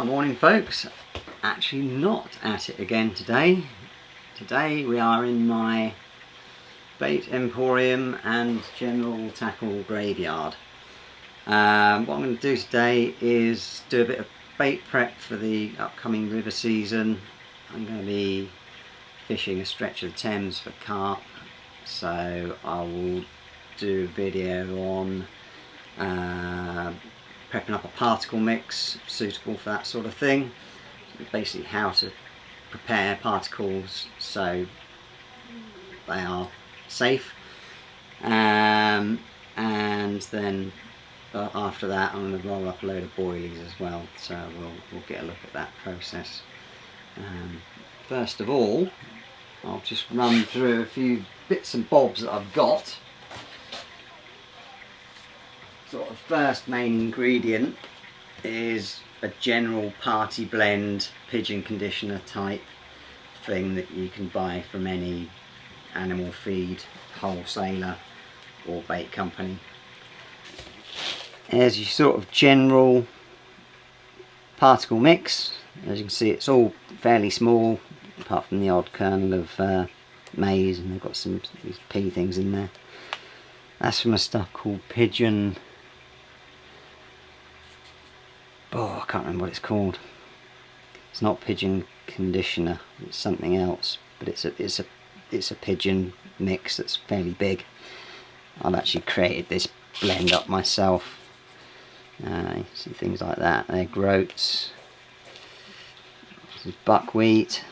Well, morning folks. Actually not at it again today. Today we are in my bait emporium and general tackle graveyard. What I'm going to do today is do a bit of bait prep for the upcoming river season. I'm going to be fishing a stretch of the Thames for carp, so I will do a video on prepping up a particle mix suitable for that sort of thing. Basically how to prepare particles so they are safe, and then after that I'm going to roll up a load of boilies as well, so we'll get a look at that process. First of all, I'll just run through a few bits and bobs that I've got. Sort of first main ingredient is a general party blend pigeon conditioner type thing that you can buy from any animal feed wholesaler or bait company. Here's your sort of general particle mix. As you can see, it's all fairly small apart from the odd kernel of maize, and they've got some these pea things in there. That's from a stuff called pigeon, I can't remember what it's called. It's not pigeon conditioner, it's something else, but it's a pigeon mix that's fairly big. I've actually created this blend up myself. You see things like that. They're groats. This is buckwheat,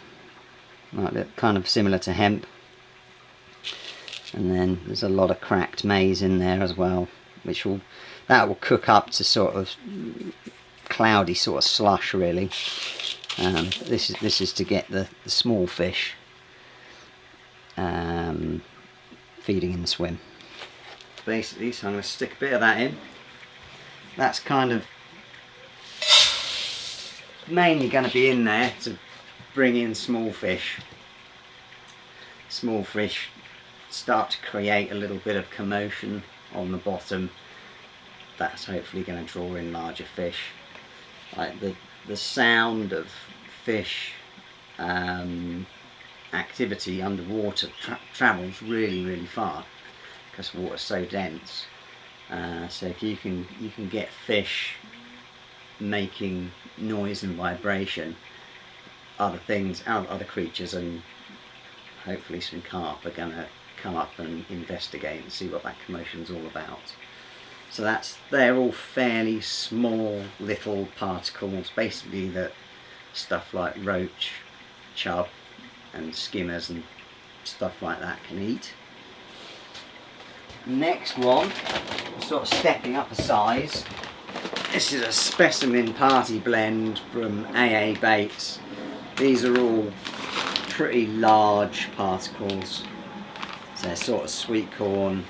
kind of similar to hemp. And then there's a lot of cracked maize in there as well, that will cook up to sort of cloudy sort of slush really. This is to get the small fish feeding in the swim. Basically, so I'm going to stick a bit of that in. That's kind of mainly going to be in there to bring in small fish. Small fish start to create a little bit of commotion on the bottom. That's hopefully going to draw in larger fish. Like the sound of fish activity underwater travels really far because water's so dense. So if you can get fish making noise and vibration, other creatures and hopefully some carp are going to come up and investigate and see what that commotion's all about. So they're all fairly small little particles, basically that stuff like roach, chub and skimmers and stuff like that can eat. Next one, sort of stepping up a size. This is a specimen party blend from AA Baits. These are all pretty large particles. So they're sort of sweet corn,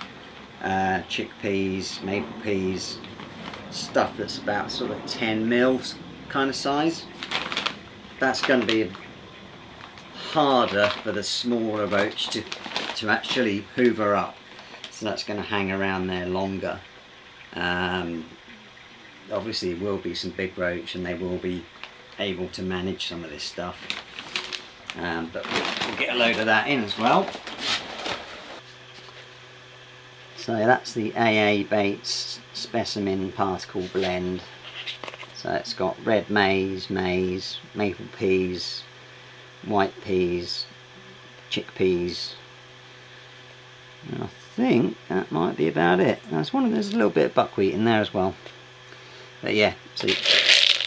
chickpeas, maple peas, stuff that's about sort of 10 mils kind of size. That's going to be harder for the smaller roach to actually hoover up, so that's going to hang around there longer. Obviously there will be some big roach and they will be able to manage some of this stuff, but we'll get a load of that in as well. So that's the AA Baits specimen particle blend. So it's got red maize, maple peas, white peas, chickpeas, and I think that might be about it. There's a little bit of buckwheat in there as well. But yeah, see,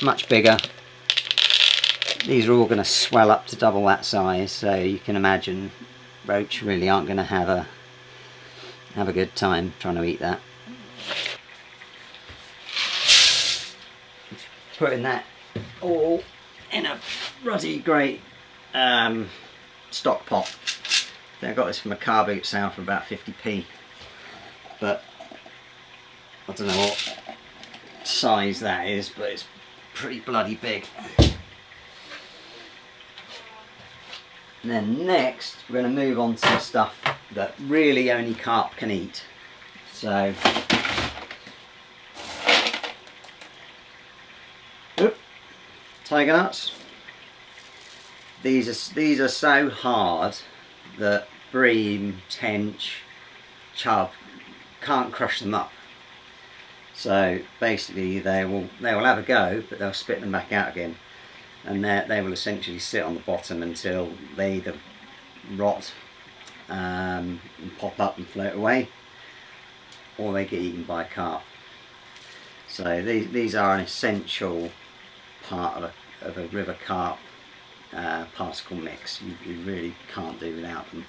much bigger. These are all going to swell up to double that size, so you can imagine roach really aren't going to have a good time trying to eat that. Just putting that all in a ruddy grey stock pot. I got this from a car boot sale for about 50p, but I don't know what size that is, but it's pretty bloody big. And then next we're going to move on to stuff that really only carp can eat. So tiger nuts. These are so hard that bream, tench, chub can't crush them up. So basically they will have a go, but they'll spit them back out again, and they will essentially sit on the bottom until they either rot and pop up and float away, or they get eaten by carp. So these are an essential part of a river carp particle mix. You really can't do without them.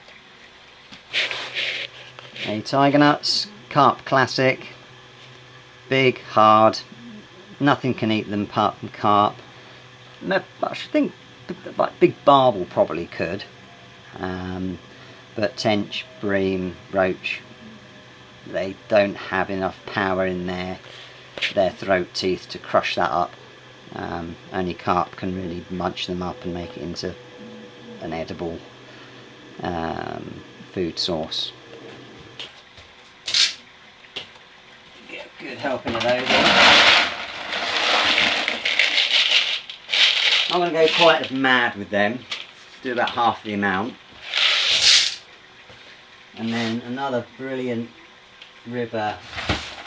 Okay, tiger nuts, carp classic, big, hard, nothing can eat them apart from carp. No, I should think big barbel probably could, but tench, bream, roach, they don't have enough power in their throat teeth to crush that up. Only carp can really munch them up and make it into an edible food source. Get a good helping of those in. I'm going to go quite mad with them, do about half the amount, and then another brilliant river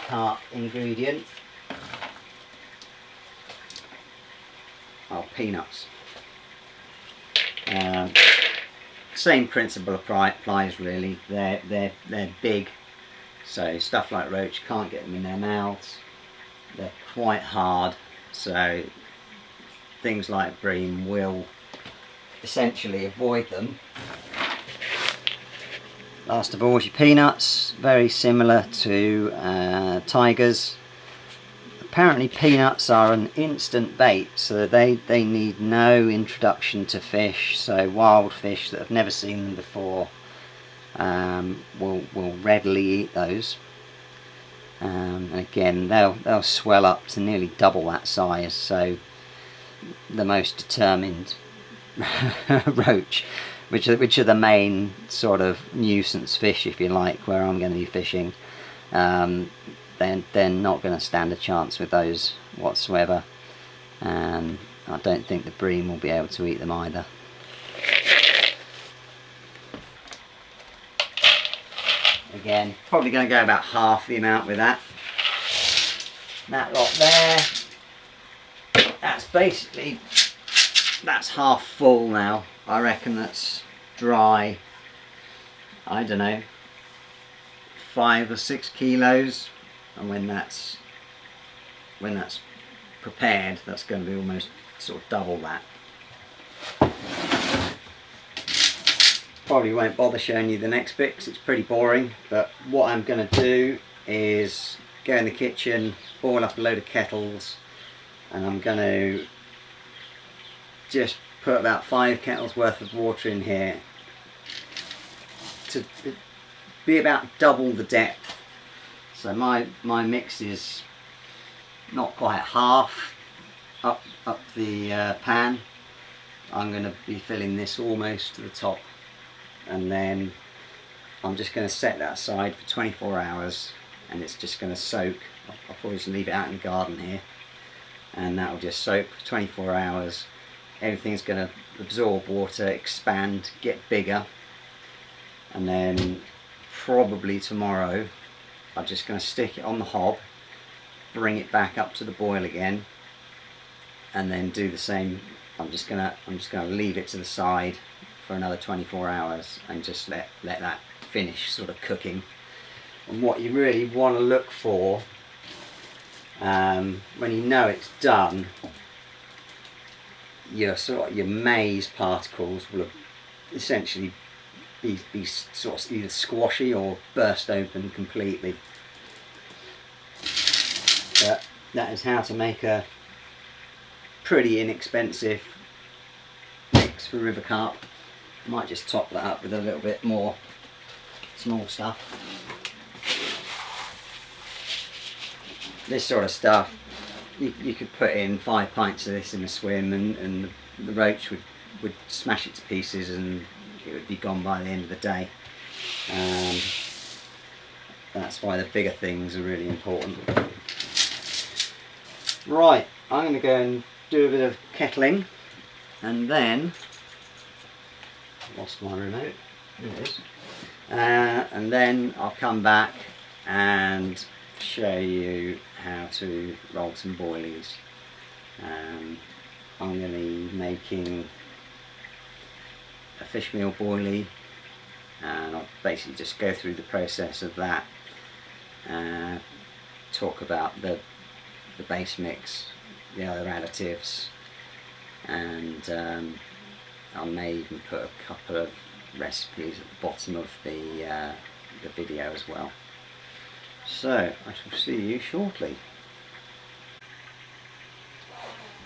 carp ingredient, peanuts. Same principle applies really. They're big, so stuff like roach can't get them in their mouths. They're quite hard, so things like bream will essentially avoid them. Last of all is your peanuts, very similar to tigers. Apparently peanuts are an instant bait, so they need no introduction to fish, so wild fish that have never seen them before will readily eat those. And again, they'll swell up to nearly double that size, so the most determined roach, which are the main sort of nuisance fish, if you like, where I'm going to be fishing, they're not going to stand a chance with those whatsoever, and I don't think the bream will be able to eat them either. Again, probably going to go about half the amount with that. That lot there, that's half full now. I reckon that's dry, I don't know, 5 or 6 kilos, and when that's prepared, that's going to be almost sort of double that. Probably won't bother showing you the next bit because it's pretty boring, but what I'm going to do is go in the kitchen, boil up a load of kettles, and I'm going to just put about 5 kettles worth of water in here to be about double the depth. So my mix is not quite half up the pan. I'm going to be filling this almost to the top, and then I'm just going to set that aside for 24 hours, and it's just going to soak. I'll probably just leave it out in the garden here, and that will just soak for 24 hours. Everything's going to absorb water, expand, get bigger, and then probably tomorrow I'm just going to stick it on the hob, bring it back up to the boil again, and then do the same. I'm just going to leave it to the side for another 24 hours and just let that finish sort of cooking. And what you really want to look for when you know it's done, your maize particles will essentially be sort of either squashy or burst open completely. But that is how to make a pretty inexpensive mix for river carp. I might just top that up with a little bit more small stuff. This sort of stuff, you could put in 5 pints of this in a swim, and the roach would smash it to pieces and it would be gone by the end of the day. That's why the bigger things are really important. Right, I'm going to go and do a bit of kettling, and then I lost my remote. There it is. And then I'll come back and show you how to roll some boilies. I'm going to be making a fish meal boilie, and I'll basically just go through the process of that, talk about the base mix, the other additives, and I may even put a couple of recipes at the bottom of the video as well. So I shall see you shortly.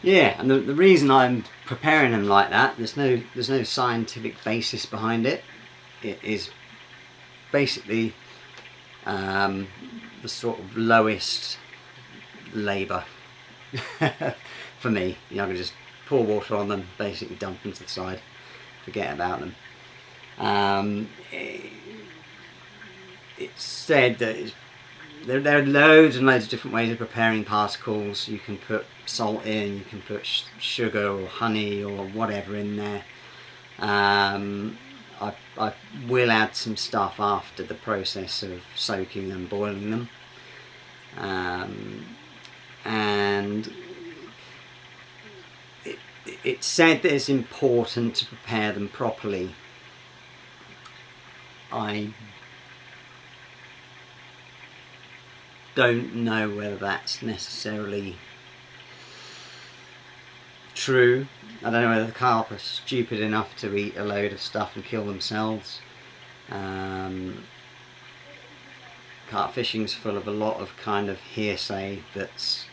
Yeah, and the reason I'm preparing them like that, there's no scientific basis behind it. It is basically the sort of lowest labour for me. You know, I can just pour water on them, basically dump them to the side, forget about them. It's said that there are loads and loads of different ways of preparing particles. You can put salt in, you can put sugar or honey or whatever in there. I will add some stuff after the process of soaking and boiling them. And it's said that it's important to prepare them properly. I don't know whether that's necessarily true. I don't know whether the carp are stupid enough to eat a load of stuff and kill themselves. Carp fishing's full of a lot of kind of hearsay that's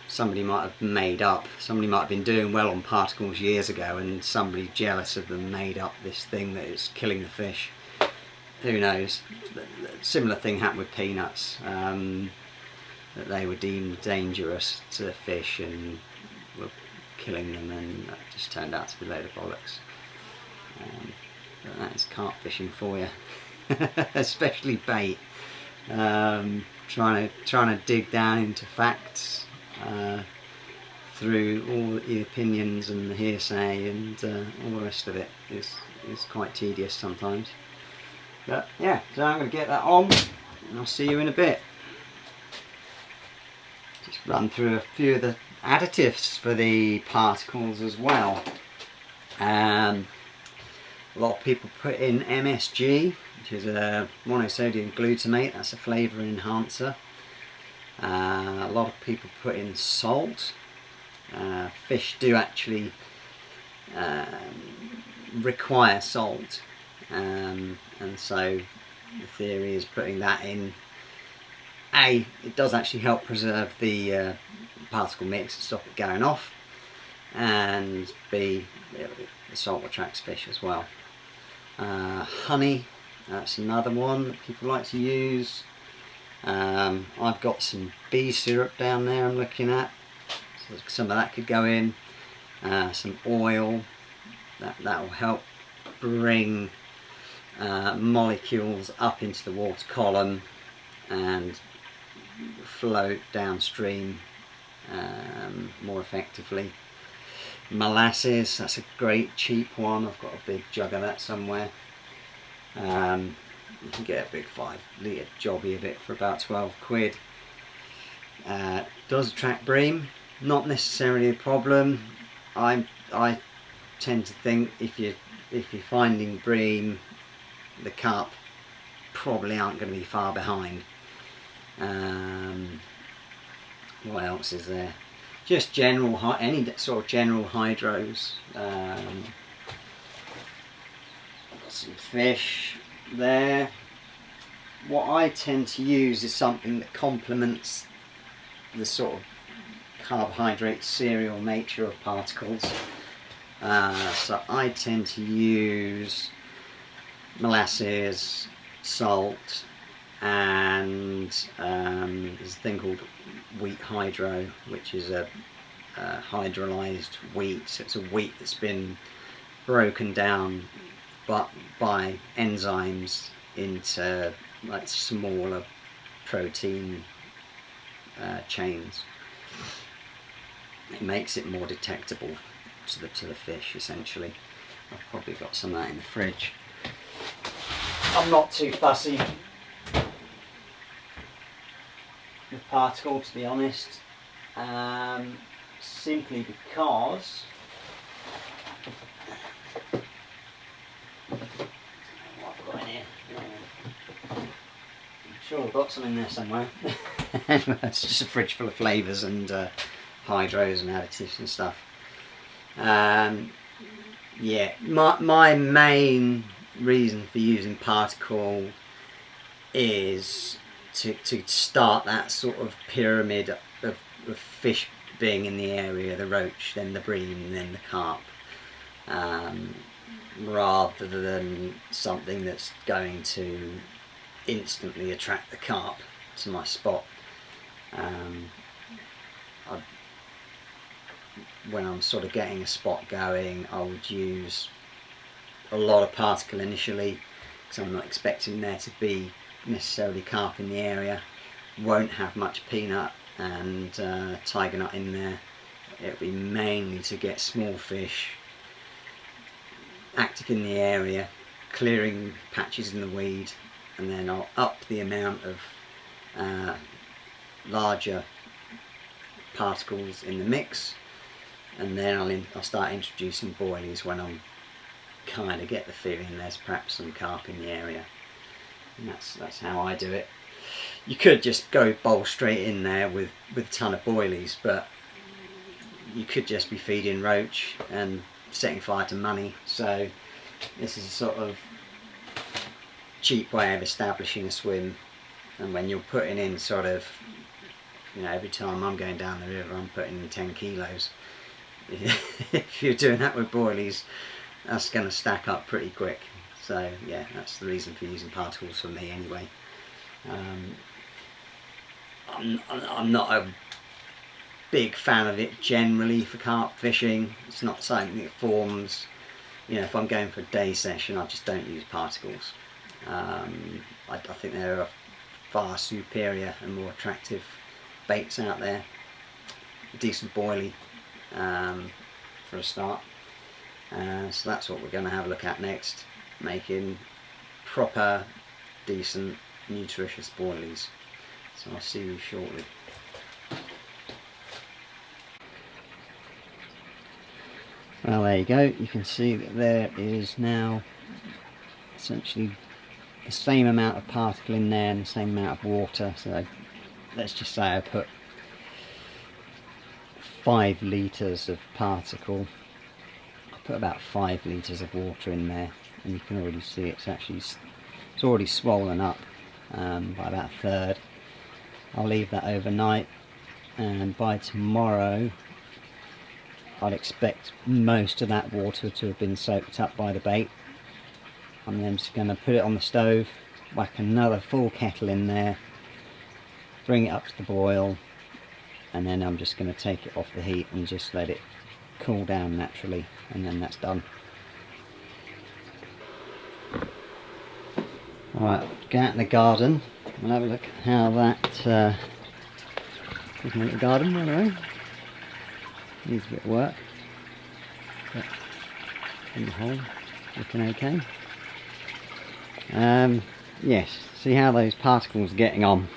somebody might have made up. Somebody might have been doing well on particles years ago, and somebody jealous of them made up this thing that is killing the fish. Who knows? A similar thing happened with peanuts, that they were deemed dangerous to the fish and were killing them, and that just turned out to be a load of bollocks. But that is carp fishing for you. Especially bait. Trying to dig down into facts through all the opinions and the hearsay and all the rest of it is quite tedious sometimes. But yeah, so I'm going to get that on and I'll see you in a bit. Just run through a few of the additives for the particles as well. A lot of people put in MSG, which is a monosodium glutamate. That's a flavour enhancer. A lot of people put in salt. Fish do actually require salt, and so the theory is putting that in. A, it does actually help preserve the particle mix and stop it going off, and B, the salt attracts fish as well. Honey, that's another one that people like to use. I've got some bee syrup down there I'm looking at, so some of that could go in. Some oil, that will help bring molecules up into the water column and float downstream more effectively. Molasses, that's a great cheap one. I've got a big jug of that somewhere. You can get a big 5 litre jobby of it for about 12 quid. Does attract bream, not necessarily a problem. I tend to think if you're finding bream, the carp probably aren't going to be far behind. What else is there? Just general, any sort of general hydros. Got some fish there. What I tend to use is something that complements the sort of carbohydrate cereal nature of particles. So I tend to use molasses, salt, and there's a thing called wheat hydro, which is a hydrolyzed wheat. So it's a wheat that's been broken down by enzymes into like smaller protein chains. it makes it more detectable to the fish essentially. I've probably got some of that in the fridge. I'm not too fussy with particle, to be honest, simply because what have I got in here? I'm sure I've got some in there somewhere. It's just a fridge full of flavours and hydros and additives and stuff. Yeah, my main reason for using particle is to start that sort of pyramid of fish being in the area, the roach, then the bream, then the carp, rather than something that's going to instantly attract the carp to my spot. When I'm sort of getting a spot going, I would use a lot of particle initially, because I'm not expecting there to be necessarily carp in the area. Won't have much peanut and tiger nut in there. It'll be mainly to get small fish active in the area, clearing patches in the weed, and then I'll up the amount of larger particles in the mix, and then I'll start introducing boilies when I'm kind of get the feeling there's perhaps some carp in the area. And that's how I do it. You could just go bowl straight in there with a ton of boilies, but you could just be feeding roach and setting fire to money. So this is a sort of cheap way of establishing a swim, and when you're putting in sort of, you know, every time I'm going down the river I'm putting in 10 kilos. If you're doing that with boilies, that's going to stack up pretty quick. So yeah, that's the reason for using particles for me anyway. I'm not a big fan of it generally for carp fishing. It's not something that forms, you know, if I'm going for a day session I just don't use particles. I think there are far superior and more attractive baits out there. A decent boilie for a start. So that's what we're going to have a look at next, making proper, decent, nutritious boilies. So I'll see you shortly. Well, there you go. You can see that there is now essentially the same amount of particle in there and the same amount of water. So let's just say I put 5 litres of particle. I put about 5 litres of water in there, and you can already see it's already swollen up by about a third. I'll leave that overnight, and by tomorrow I'd expect most of that water to have been soaked up by the bait. I'm then just going to put it on the stove, whack another full kettle in there, bring it up to the boil, and then I'm just going to take it off the heat and just let it cool down naturally, and then that's done. Alright, go out in the garden and have a look at how that here's my little garden, by the way. Needs a bit of work, but in the hole looking okay. Yes, see how those particles are getting on.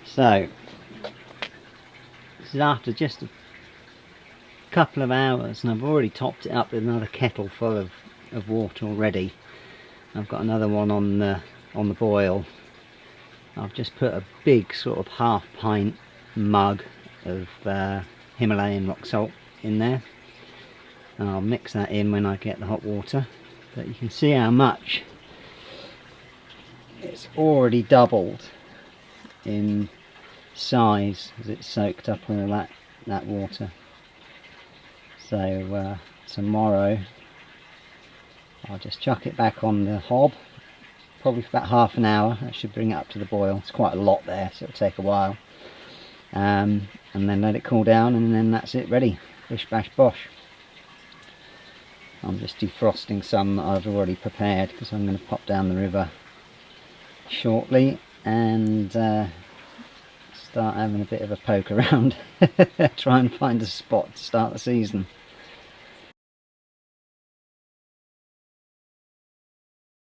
So this is after just a couple of hours, and I've already topped it up with another kettle full of water already. I've got another one on the boil. I've just put a big sort of half pint mug of Himalayan rock salt in there, and I'll mix that in when I get the hot water. But you can see how much it's already doubled in size as it's soaked up all that water. So tomorrow I'll just chuck it back on the hob, probably for about half an hour. That should bring it up to the boil. It's quite a lot there, so it'll take a while. And then let it cool down, and then that's it, ready. Bish bash bosh. I'm just defrosting some that I've already prepared, because I'm going to pop down the river shortly and start having a bit of a poke around, try and find a spot to start the season.